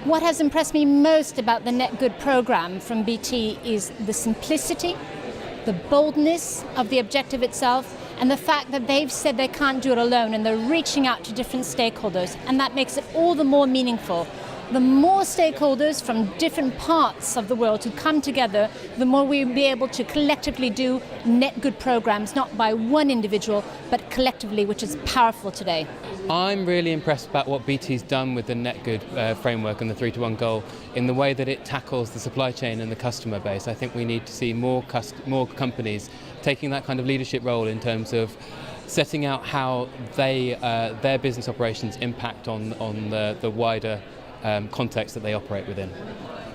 What has impressed me most about the Net Good program from BT is the simplicity, the boldness of the objective itself, and the fact that they've said they can't do it alone and they're reaching out to different stakeholders, and that makes it all the more meaningful. The more stakeholders from different parts of the world who come together, the more we'll be able to collectively do net good programs, not by one individual, but collectively, which is powerful today. I'm really impressed about what BT's done with the Net Good framework and the 3-to-1 goal in the way that it tackles the supply chain and the customer base. I think we need to see more companies taking that kind of leadership role in terms of setting out how their business operations impact on the wider context that they operate within.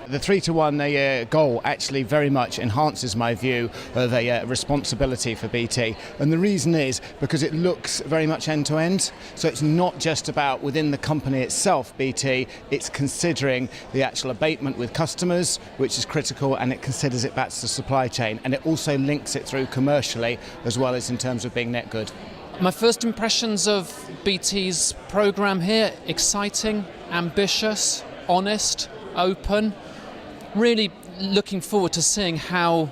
The 3-to-1 goal actually very much enhances my view of a responsibility for BT, and the reason is because it looks very much end-to-end. So it's not just about within the company itself, BT, it's considering the actual abatement with customers, which is critical, and it considers it back to the supply chain, and it also links it through commercially as well as in terms of being net good. My first impressions of BT's programme here: exciting, ambitious, honest, open. Really looking forward to seeing how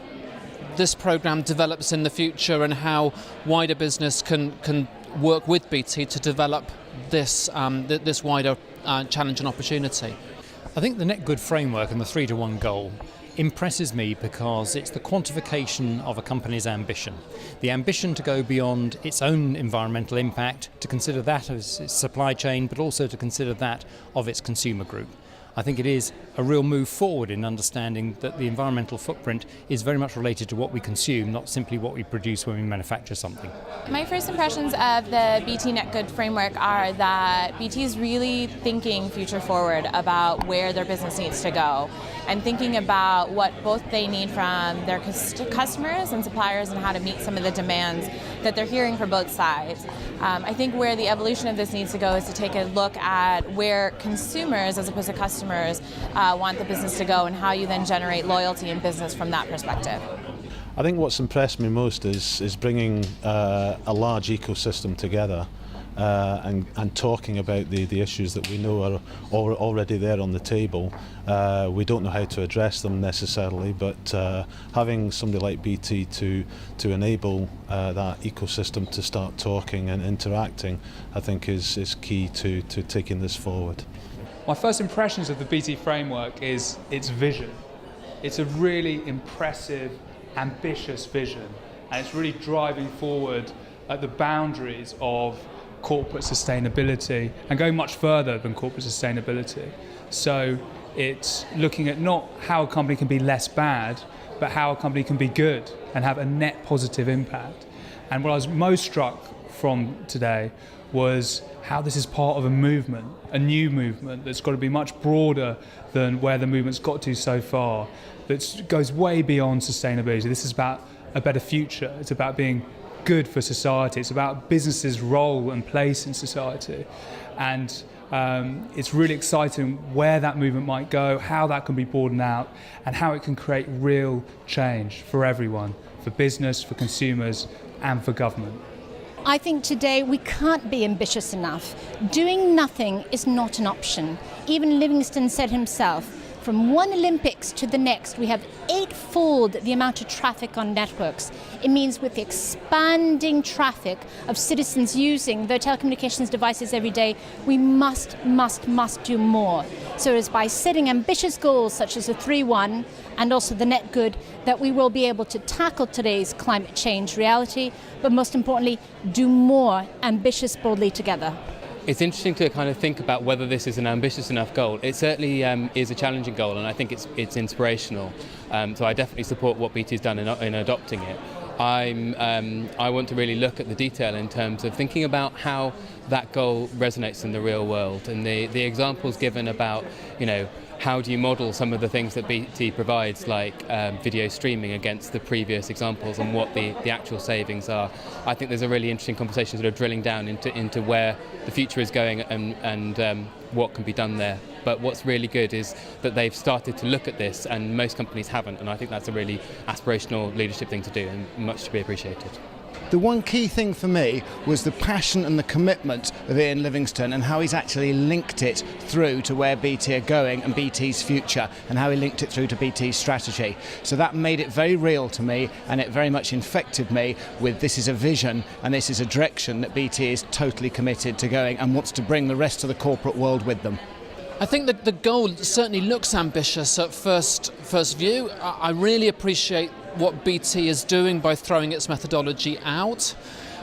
this programme develops in the future and how wider business can work with BT to develop this wider challenge and opportunity. I think the Net Good framework and the 3-to-1 goal impresses me because it's the quantification of a company's ambition. The ambition to go beyond its own environmental impact, to consider that as its supply chain, but also to consider that of its consumer group. I think it is a real move forward in understanding that the environmental footprint is very much related to what we consume, not simply what we produce when we manufacture something. My first impressions of the BT Net Good framework are that BT is really thinking future forward about where their business needs to go, and thinking about what both they need from their customers and suppliers and how to meet some of the demands that they're hearing from both sides. I think where the evolution of this needs to go is to take a look at where consumers, as opposed to customers, want the business to go, and how you then generate loyalty in business from that perspective. I think what's impressed me most is bringing a large ecosystem together and talking about the issues that we know are already there on the table. We don't know how to address them necessarily, but having somebody like BT to enable that ecosystem to start talking and interacting, I think is key to taking this forward. My first impressions of the BT framework is its vision. It's a really impressive, ambitious vision, and it's really driving forward at the boundaries of corporate sustainability and going much further than corporate sustainability. So it's looking at not how a company can be less bad, but how a company can be good and have a net positive impact. And what I was most struck from today was how this is part of a movement, a new movement that's got to be much broader than where the movement's got to so far, that goes way beyond sustainability. This is about a better future. It's about being good for society. It's about businesses' role and place in society. And it's really exciting where that movement might go, how that can be broadened out, and how it can create real change for everyone, for business, for consumers, and for government. I think today we can't be ambitious enough. Doing nothing is not an option. Even Livingstone said himself, from one Olympics to the next, we have 8-fold the amount of traffic on networks. It means with the expanding traffic of citizens using their telecommunications devices every day, we must do more. So it's by setting ambitious goals such as the 3-1 and also the Net Good that we will be able to tackle today's climate change reality, but most importantly, do more ambitious boldly together. It's interesting to kind of think about whether this is an ambitious enough goal. It certainly is a challenging goal, and I think it's inspirational. So I definitely support what BT's done in adopting it. I want to really look at the detail in terms of thinking about how that goal resonates in the real world, and the examples given about, how do you model some of the things that BT provides, like video streaming against the previous examples, and what the actual savings are. I think there's a really interesting conversation sort of drilling down into where the future is going and what can be done there. But what's really good is that they've started to look at this, and most companies haven't, and I think that's a really aspirational leadership thing to do, and much to be appreciated. The one key thing for me was the passion and the commitment of Ian Livingstone and how he's actually linked it through to where BT are going and BT's future, and how he linked it through to BT's strategy. So that made it very real to me, and it very much infected me with this is a vision and this is a direction that BT is totally committed to going and wants to bring the rest of the corporate world with them. I think that the goal certainly looks ambitious at first view. I really appreciate what BT is doing by throwing its methodology out.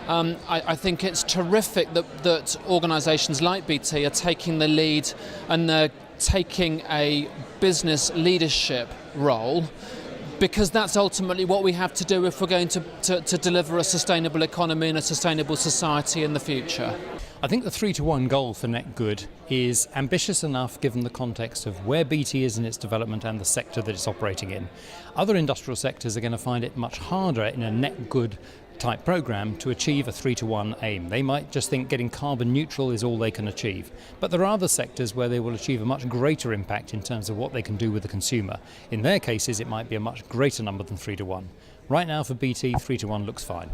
I think it's terrific that organisations like BT are taking the lead and they're taking a business leadership role, because that's ultimately what we have to do if we're going to deliver a sustainable economy and a sustainable society in the future. I think the 3-to-1 goal for net good is ambitious enough given the context of where BT is in its development and the sector that it's operating in. Other industrial sectors are going to find it much harder in a net good type program to achieve a 3-to-1 aim. They might just think getting carbon neutral is all they can achieve. But there are other sectors where they will achieve a much greater impact in terms of what they can do with the consumer. In their cases, it might be a much greater number than 3-to-1. Right now for BT, 3-to-1 looks fine.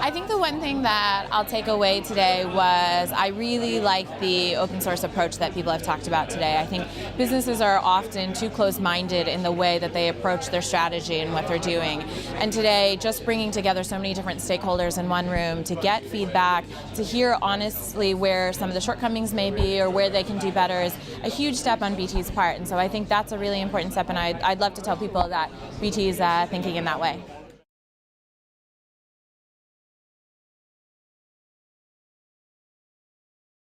I think the one thing that I'll take away today was I really like the open source approach that people have talked about today. I think businesses are often too close-minded in the way that they approach their strategy and what they're doing. And today, just bringing together so many different stakeholders in one room to get feedback, to hear honestly where some of the shortcomings may be or where they can do better is a huge step on BT's part. And so I think that's a really important step, and I'd love to tell people that BT is thinking in that way.